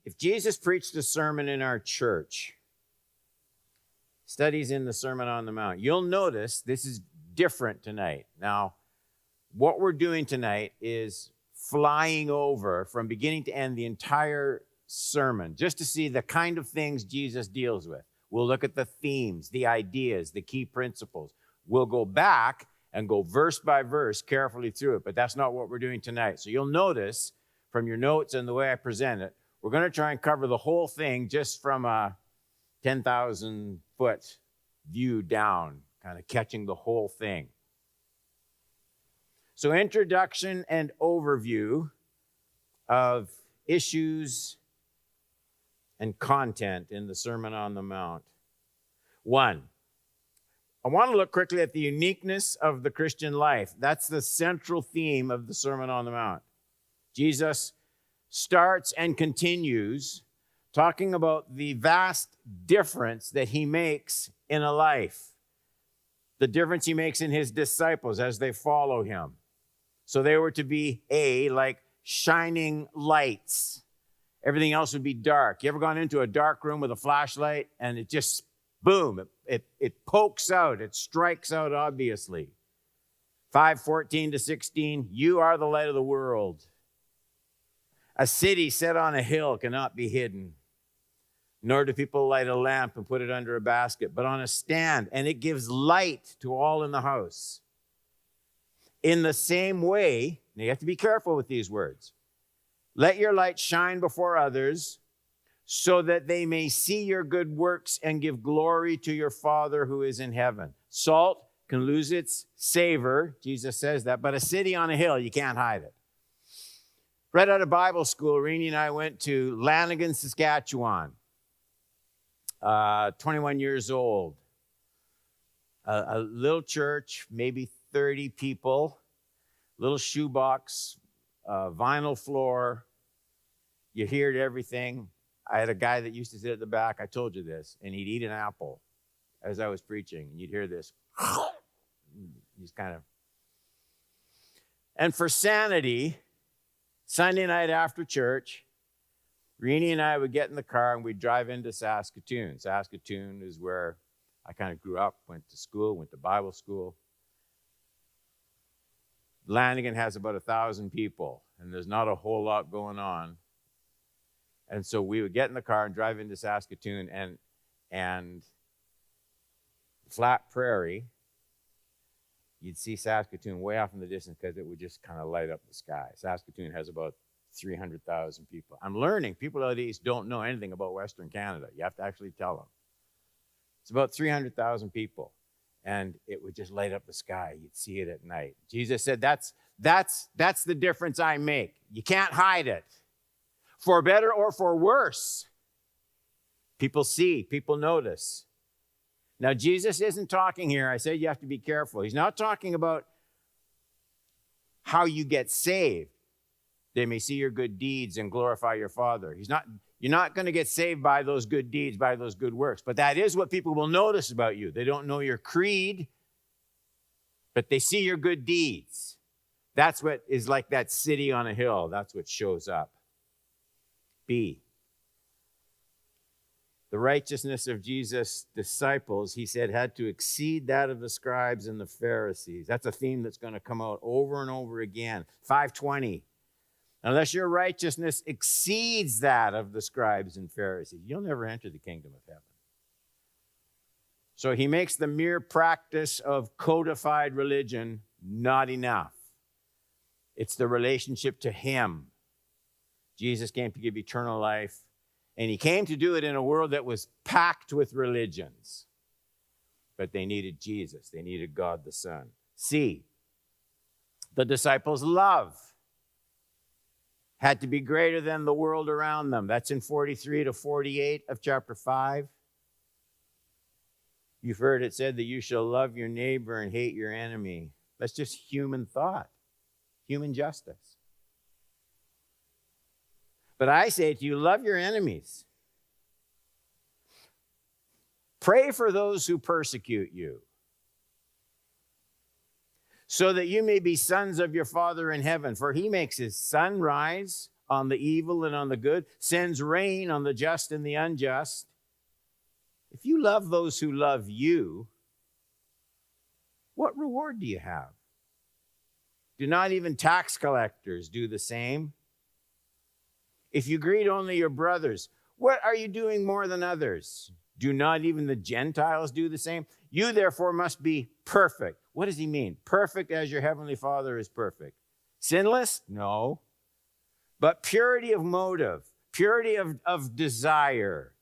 If Jesus preached a sermon in our church, studies in the Sermon on the Mount, you'll notice this is different tonight. Now, what we're doing tonight is flying over from beginning to end the entire sermon just to see the kind of things Jesus deals with. We'll look at the themes, the ideas, the key principles. We'll go back and go verse by verse carefully through it, but that's not what we're doing tonight. So you'll notice from your notes and the way I present it, we're going to try and cover the whole thing just from a 10,000-foot view down, kind of catching the whole thing. So introduction and overview of issues and content in the Sermon on the Mount. 1, I want to look quickly at the uniqueness of the Christian life. That's the central theme of the Sermon on the Mount. Jesus starts and continues talking about the vast difference that he makes in a life, the difference he makes in his disciples as they follow him. So they were to be like shining lights. Everything else would be dark. You ever gone into a dark room with a flashlight and it just, boom, it pokes out, it strikes out obviously. 5:14-16, you are the light of the world. A city set on a hill cannot be hidden, nor do people light a lamp and put it under a basket, but on a stand, and it gives light to all in the house. In the same way, now you have to be careful with these words, let your light shine before others so that they may see your good works and give glory to your Father who is in heaven. Salt can lose its savor, Jesus says that, but a city on a hill, you can't hide it. Right out of Bible school, Renee and I went to Lanigan, Saskatchewan, 21 years old. A little church, maybe 30 people, little shoebox, vinyl floor. You heard everything. I had a guy that used to sit at the back. I told you this, and he'd eat an apple as I was preaching. And you'd hear this. He's kind of. And for sanity, Sunday night after church, Renee and I would get in the car and we'd drive into Saskatoon. Saskatoon is where I kind of grew up, went to school, went to Bible school. Lanigan has about 1,000 people, and there's not a whole lot going on. And so we would get in the car and drive into Saskatoon, and flat prairie, you'd see Saskatoon way off in the distance because it would just kind of light up the sky. Saskatoon has about 300,000 people. I'm learning people out east don't know anything about Western Canada. You have to actually tell them. It's about 300,000 people, and it would just light up the sky. You'd see it at night. Jesus said, that's the difference I make. You can't hide it. For better or for worse, people see, people notice. Now, Jesus isn't talking here. I said you have to be careful. He's not talking about how you get saved. They may see your good deeds and glorify your Father. You're not going to get saved by those good deeds, by those good works. But that is what people will notice about you. They don't know your creed, but they see your good deeds. That's what is like that city on a hill. That's what shows up. B, the righteousness of Jesus' disciples, he said, had to exceed that of the scribes and the Pharisees. That's a theme that's going to come out over and over again. 5:20. Unless your righteousness exceeds that of the scribes and Pharisees, you'll never enter the kingdom of heaven. So he makes the mere practice of codified religion not enough. It's the relationship to him. Jesus came to give eternal life, and he came to do it in a world that was packed with religions. But they needed Jesus. They needed God the Son. C, the disciples' love had to be greater than the world around them. That's in 43-48 of chapter 5. You've heard it said that you shall love your neighbor and hate your enemy. That's just human thought, human justice. But I say to you, love your enemies. Pray for those who persecute you, so that you may be sons of your Father in heaven. For he makes his sun rise on the evil and on the good, sends rain on the just and the unjust. If you love those who love you, what reward do you have? Do not even tax collectors do the same? If you greet only your brothers, what are you doing more than others? Do not even the Gentiles do the same? You therefore must be perfect. What does he mean? Perfect as your heavenly Father is perfect. Sinless? No. But purity of motive, purity of desire.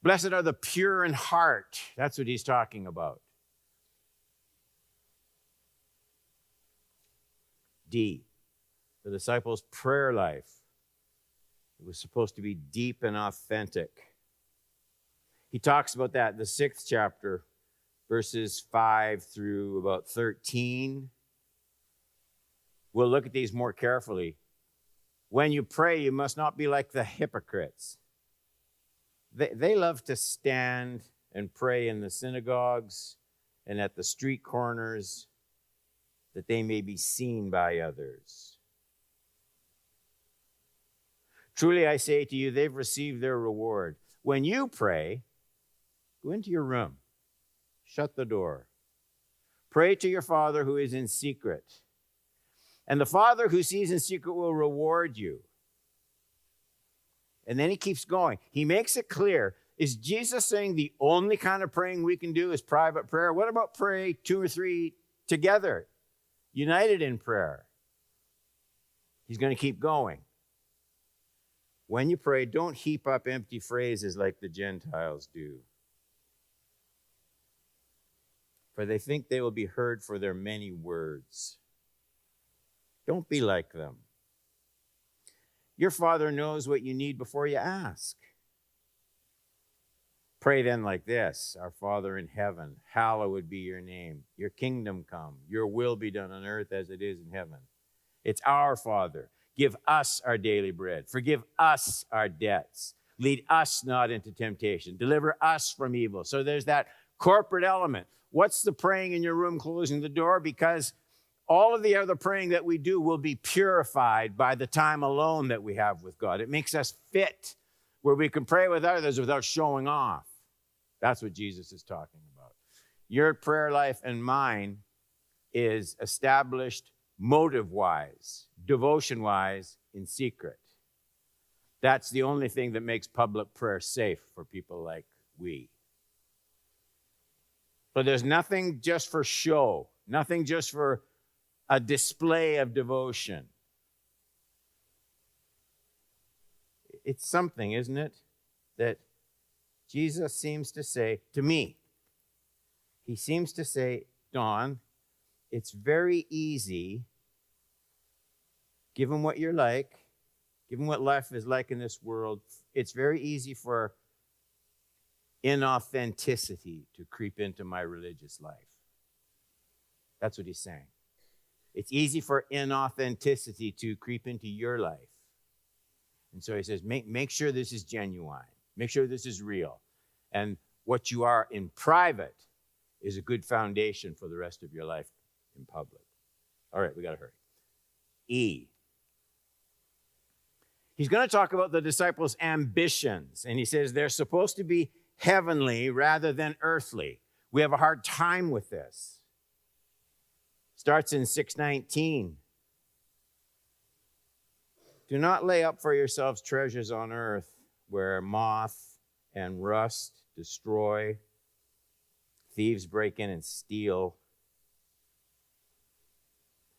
Blessed are the pure in heart. That's what he's talking about. D, the disciples' prayer life. It was supposed to be deep and authentic. He talks about that in the 6th chapter, verses 5 through about 13. We'll look at these more carefully. When you pray, you must not be like the hypocrites. They love to stand and pray in the synagogues and at the street corners, that they may be seen by others. Truly I say to you, they've received their reward. When you pray, go into your room, shut the door. Pray to your Father who is in secret. And the Father who sees in secret will reward you. And then he keeps going. He makes it clear. Is Jesus saying the only kind of praying we can do is private prayer? What about pray 2 or 3 together, united in prayer? He's going to keep going. When you pray, don't heap up empty phrases like the Gentiles do, for they think they will be heard for their many words. Don't be like them. Your Father knows what you need before you ask. Pray then like this: Our Father in heaven, hallowed be your name. Your kingdom come. Your will be done on earth as it is in heaven. It's our Father. Give us our daily bread. Forgive us our debts. Lead us not into temptation. Deliver us from evil. So there's that corporate element. What's the praying in your room closing the door? Because all of the other praying that we do will be purified by the time alone that we have with God. It makes us fit where we can pray with others without showing off. That's what Jesus is talking about. Your prayer life and mine is established motive-wise, devotion-wise, in secret. That's the only thing that makes public prayer safe for people like we. But there's nothing just for show, nothing just for a display of devotion. It's something, isn't it, that Jesus seems to say to me. He seems to say, Don, it's very easy, given what you're like, given what life is like in this world, it's very easy for inauthenticity to creep into my religious life. That's what he's saying. It's easy for inauthenticity to creep into your life. And so he says, make sure this is genuine. Make sure this is real. And what you are in private is a good foundation for the rest of your life in public. All right, we got to hurry. E. He's going to talk about the disciples' ambitions. And he says they're supposed to be heavenly rather than earthly. We have a hard time with this. Starts in 6:19. Do not lay up for yourselves treasures on earth where moth and rust destroy, thieves break in and steal.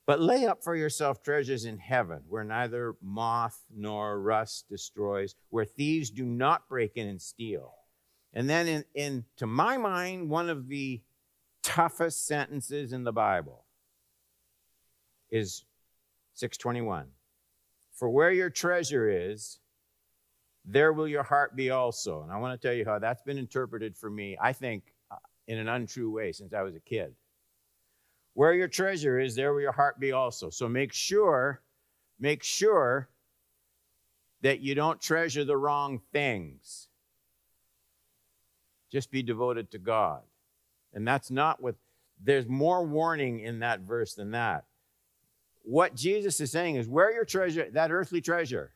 But lay up for yourself treasures in heaven where neither moth nor rust destroys, where thieves do not break in and steal. And then to my mind, one of the toughest sentences in the Bible is 6:21. For where your treasure is, there will your heart be also. And I want to tell you how that's been interpreted for me, I think, in an untrue way since I was a kid. Where your treasure is, there will your heart be also. So make sure that you don't treasure the wrong things. Just be devoted to God. And that's not what, there's more warning in that verse than that. what Jesus is saying is, where your treasure, that earthly treasure,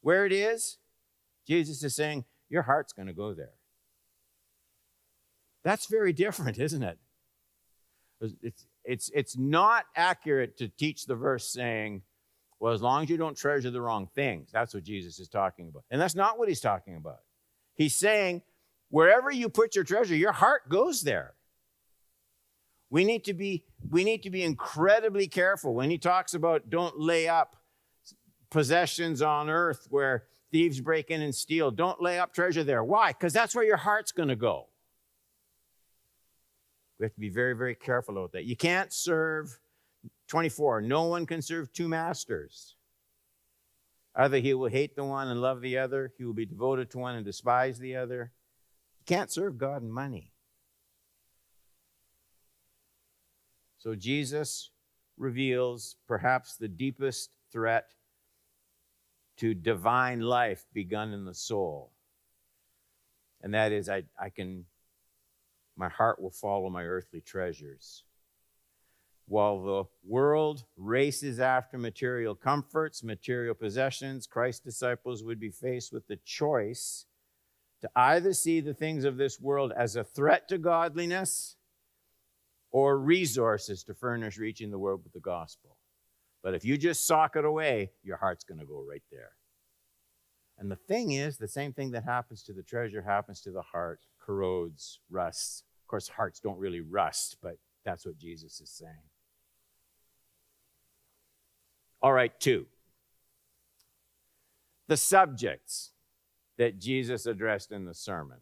where it is, Jesus is saying, your heart's going to go there. That's very different, isn't it? It's not accurate to teach the verse saying, well, as long as you don't treasure the wrong things, that's what Jesus is talking about. And that's not what he's talking about. He's saying, wherever you put your treasure, your heart goes there. We need to be incredibly careful. When he talks about don't lay up possessions on earth where thieves break in and steal, don't lay up treasure there. Why? Because that's where your heart's going to go. We have to be very, very careful about that. You can't serve 24. No one can serve two masters. Either he will hate the one and love the other. He will be devoted to one and despise the other. You can't serve God and money. So Jesus reveals perhaps the deepest threat to divine life begun in the soul. And that is, my heart will follow my earthly treasures. While the world races after material comforts, material possessions, Christ's disciples would be faced with the choice to either see the things of this world as a threat to godliness or resources to furnish reaching the world with the gospel. But if you just sock it away, your heart's going to go right there. And the thing is, the same thing that happens to the treasure happens to the heart, corrodes, rusts. Of course, hearts don't really rust, but that's what Jesus is saying. All right, 2. The subjects that Jesus addressed in the sermon.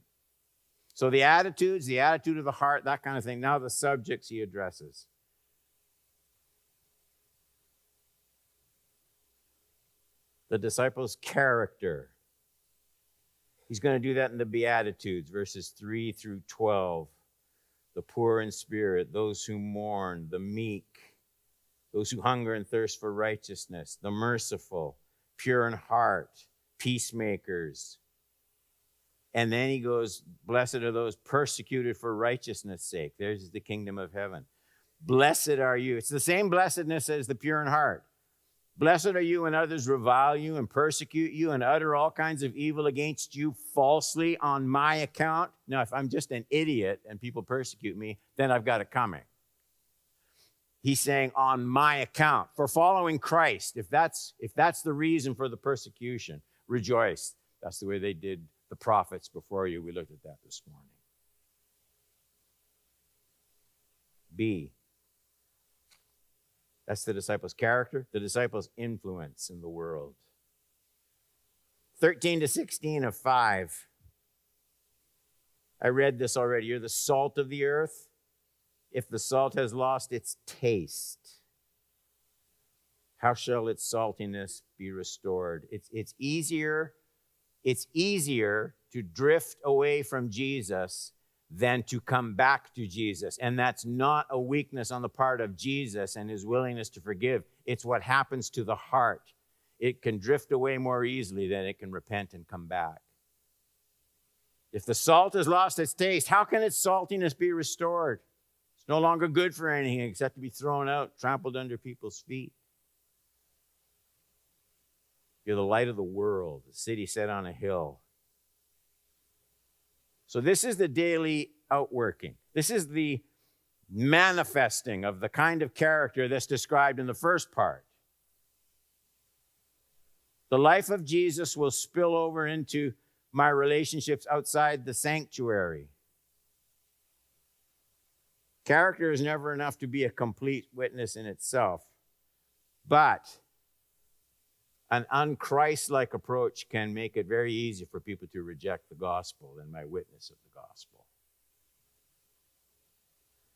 So the attitudes, the attitude of the heart, that kind of thing. Now the subjects he addresses. The disciples' character. He's going to do that in the Beatitudes, verses 3 through 12. The poor in spirit, those who mourn, the meek, those who hunger and thirst for righteousness, the merciful, pure in heart, peacemakers. And then he goes, blessed are those persecuted for righteousness' sake. Theirs is the kingdom of heaven. Blessed are you. It's the same blessedness as the pure in heart. Blessed are you when others revile you and persecute you and utter all kinds of evil against you falsely on my account. Now, if I'm just an idiot and people persecute me, then I've got it coming. He's saying on my account for following Christ. If that's the reason for the persecution, rejoice. That's the way they did the prophets before you. We looked at that this morning. B. That's the disciples' character, the disciples' influence in the world. 13 to 16 of 5. I read this already. You're the salt of the earth. If the salt has lost its taste, how shall its saltiness be restored? It's easier to drift away from Jesus than to come back to Jesus. And that's not a weakness on the part of Jesus and his willingness to forgive. It's what happens to the heart. It can drift away more easily than it can repent and come back. If the salt has lost its taste, how can its saltiness be restored? It's no longer good for anything except to be thrown out, trampled under people's feet. You're the light of the world, the city set on a hill. So this is the daily outworking. This is the manifesting of the kind of character that's described in the first part. The life of Jesus will spill over into my relationships outside the sanctuary. Character is never enough to be a complete witness in itself, but an un-Christ-like approach can make it very easy for people to reject the gospel and my witness of the gospel.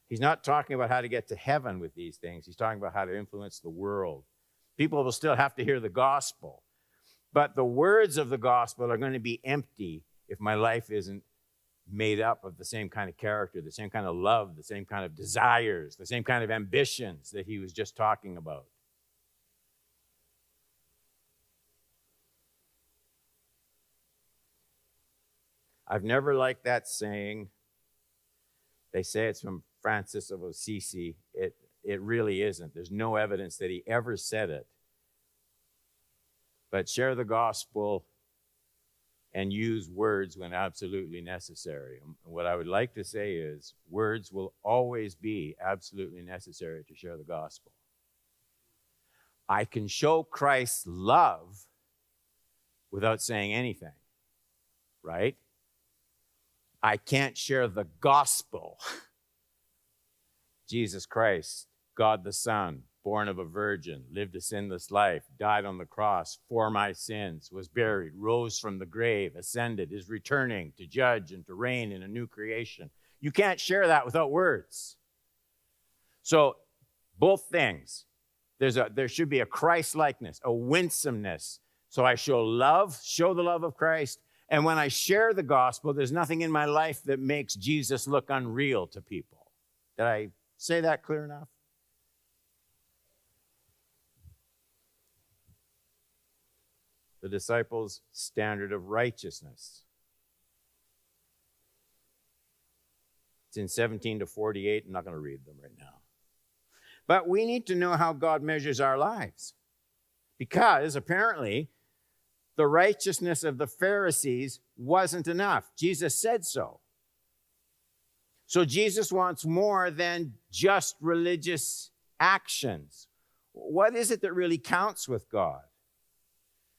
He's not talking about how to get to heaven with these things. He's talking about how to influence the world. People will still have to hear the gospel, but the words of the gospel are going to be empty if my life isn't made up of the same kind of character, the same kind of love, the same kind of desires, the same kind of ambitions that he was just talking about. I've never liked that saying. They say it's from Francis of Assisi. it really isn't. There's no evidence that he ever said it. But share the gospel and use words when absolutely necessary. And what I would like to say is words will always be absolutely necessary to share the gospel. I can show Christ's love without saying anything, right? I can't share the gospel. Jesus Christ, God the Son, born of a virgin, lived a sinless life, died on the cross for my sins, was buried, rose from the grave, ascended, is returning to judge and to reign in a new creation. You can't share that without words. So both things. There should be a Christ-likeness, a winsomeness. So I show the love of Christ. And when I share the gospel, there's nothing in my life that makes Jesus look unreal to people. Did I say that clear enough? The disciples' standard of righteousness. It's in 17 to 48. I'm not going to read them right now. But we need to know how God measures our lives. Because apparently, the righteousness of the Pharisees wasn't enough. Jesus said so. So Jesus wants more than just religious actions. What is it that really counts with God?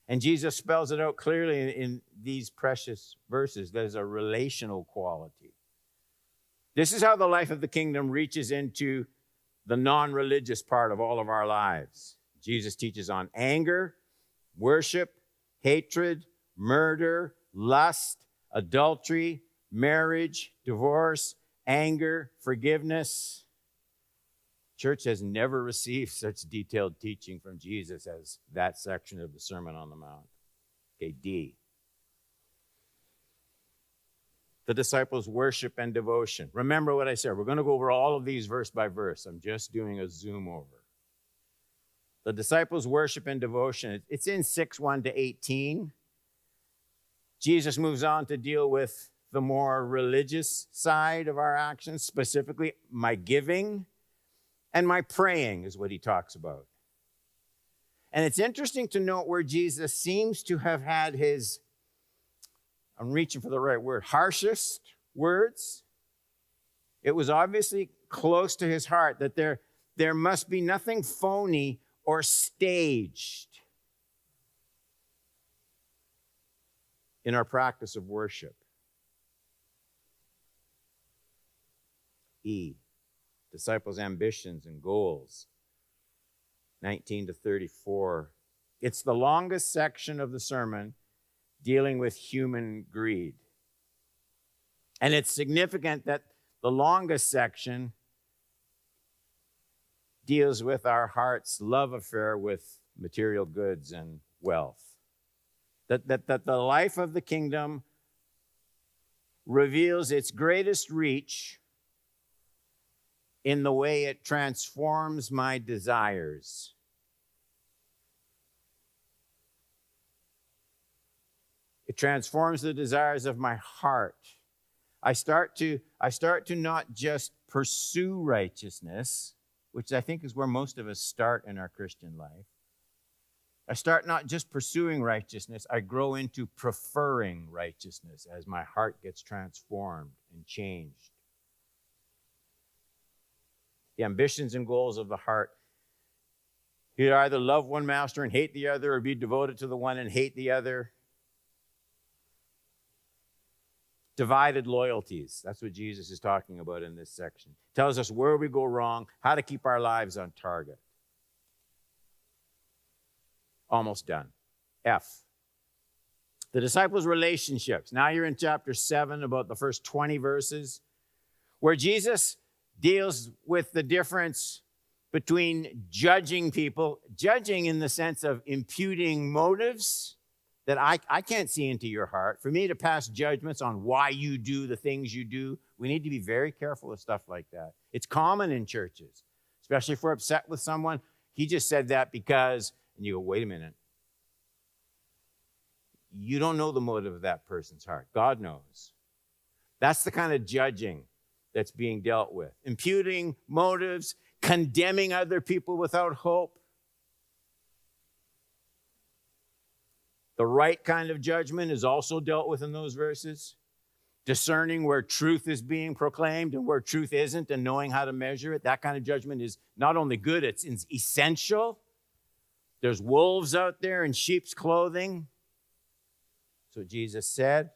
And Jesus spells it out clearly in these precious verses. There's a relational quality. This is how the life of the kingdom reaches into the non-religious part of all of our lives. Jesus teaches on anger, worship, hatred, murder, lust, adultery, marriage, divorce, anger, forgiveness. Church has never received such detailed teaching from Jesus as that section of the Sermon on the Mount. Okay, D. The disciples' worship and devotion. Remember what I said. We're going to go over all of these verse by verse. I'm just doing a zoom over. The disciples' worship and devotion. It's in 6:1 to 18. Jesus moves on to deal with the more religious side of our actions, specifically my giving and my praying is what he talks about. And it's interesting to note where Jesus seems to have had his, I'm reaching for the right word, harshest words. It was obviously close to his heart that there must be nothing phony or staged in our practice of worship. E, disciples' ambitions and goals, 19 to 34. It's the longest section of the sermon dealing with human greed. And it's significant that the longest section deals with our heart's love affair with material goods and wealth. That the life of the kingdom reveals its greatest reach in the way it transforms my desires. It transforms the desires of my heart. I start to not just pursue righteousness, which I think is where most of us start in our Christian life. I start not just pursuing righteousness, I grow into preferring righteousness as my heart gets transformed and changed. The ambitions and goals of the heart. You either love one master and hate the other, or be devoted to the one and hate the other. Divided loyalties. That's what Jesus is talking about in this section. Tells us where we go wrong, how to keep our lives on target. Almost done. F. The disciples' relationships. Now you're in chapter 7, about the first 20 verses, where Jesus deals with the difference between judging people, judging in the sense of imputing motives that I can't see into your heart. For me to pass judgments on why you do the things you do, we need to be very careful of stuff like that. It's common in churches, especially if we're upset with someone. He just said that because, and you go, wait a minute. You don't know the motive of that person's heart. God knows. That's the kind of judging that's being dealt with. Imputing motives, condemning other people without hope. The right kind of judgment is also dealt with in those verses. Discerning where truth is being proclaimed and where truth isn't, and knowing how to measure it. That kind of judgment is not only good, it's essential. There's wolves out there in sheep's clothing. That's what Jesus said.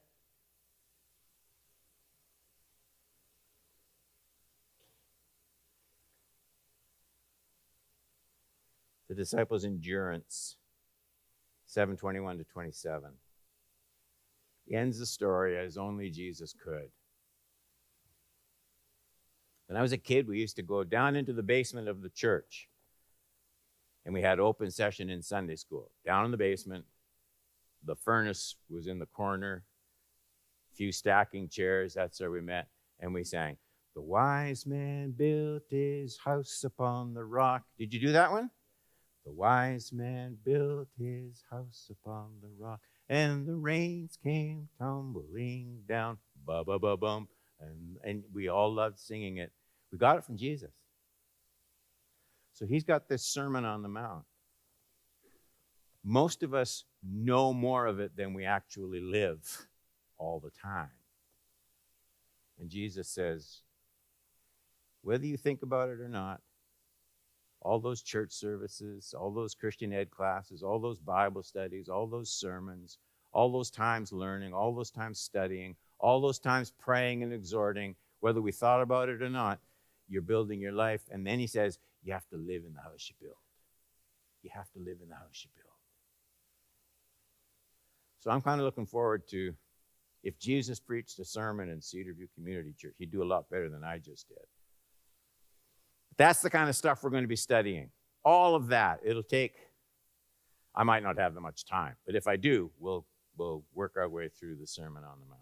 The disciples' endurance, 7:21 to 27. He ends the story as only Jesus could. When I was a kid, we used to go down into the basement of the church, and we had open session in Sunday school. Down in the basement, the furnace was in the corner, a few stacking chairs, that's where we met, and we sang, "The wise man built his house upon the rock." Did you do that one? The wise man built his house upon the rock, and the rains came tumbling down, ba-ba-ba-bum, and we all loved singing it. We got it from Jesus. So he's got this Sermon on the Mount. Most of us know more of it than we actually live all the time. And Jesus says, whether you think about it or not, all those church services, all those Christian ed classes, all those Bible studies, all those sermons, all those times learning, all those times studying, all those times praying and exhorting, whether we thought about it or not, you're building your life. And then he says, you have to live in the house you build. You have to live in the house you build. So I'm kind of looking forward to, if Jesus preached a sermon in Cedarview Community Church, he'd do a lot better than I just did. That's the kind of stuff we're going to be studying. All of that. It'll take, I might not have that much time, but if I do, we'll work our way through the Sermon on the Mount.